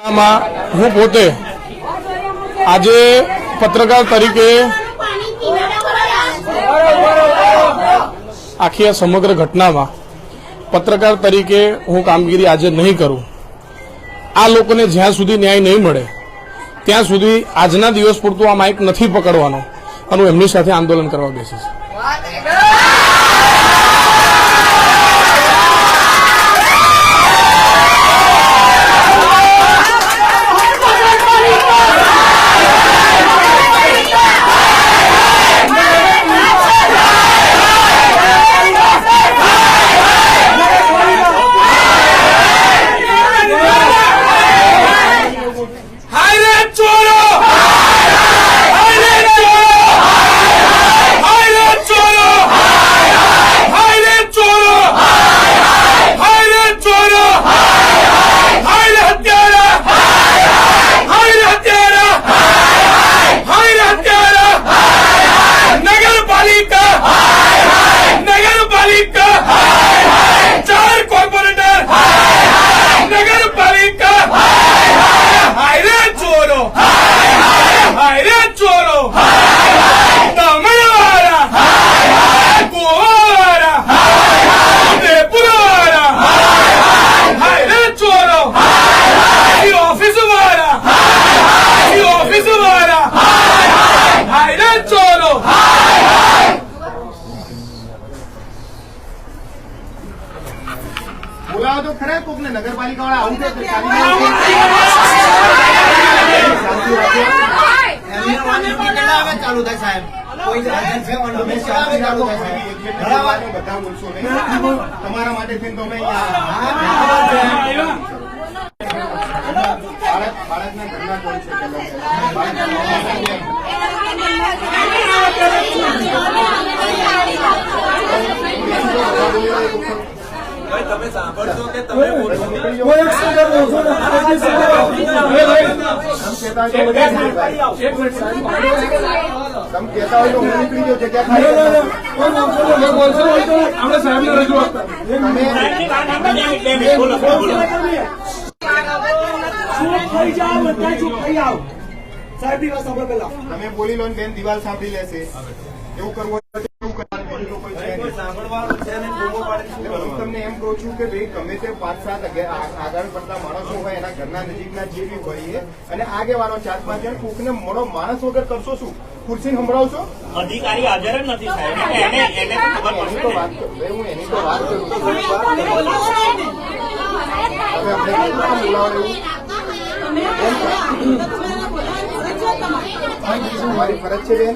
હું પોતે આજે પત્રકાર તરીકે આખી આ સમગ્ર ઘટનામાં પત્રકાર તરીકે હું કામગીરી આજે નહીં કરું. આ લોકોને જ્યાં સુધી ન્યાય નહીં મળે ત્યાં સુધી આજના દિવસ પૂરતું આ માઇક નથી પકડવાનો અને હું એમની સાથે આંદોલન કરવા બેસીશ. બોલાવો તો ખરા કોકને નગરપાલિકા વાળા આવું ચાલુ થાય સાહેબ. બધા બોલશો નહીં, તમારા માટે થઈને તમે બાળકના ઘરના કોણ છે? તમે સાંભળશો કે તમે બોલશો તમે કહેતા હોય તો હું નીકળી ગયો જગ્યા બોલશો આપણે સાહેબ ને રજૂઆત તમે બોલી લો ને બેન દિવાલ સાંભળી લેશે. એવું કરવું તમને એમ કહું છું કે ભાઈ ગમે તે 5-7 આગળ પડતા માણસો હોય એના ઘરના નજીકના જે બી હોય અને આગેવાનો 4-5 જણ કોકને મોડો માણસ વગર કરશો શું? ખુરશી સંભળાવશો? અધિકારી હાજર જ નથી સાહેબ. એની તો વાત કરું. તમારી ફરજ છે બેન.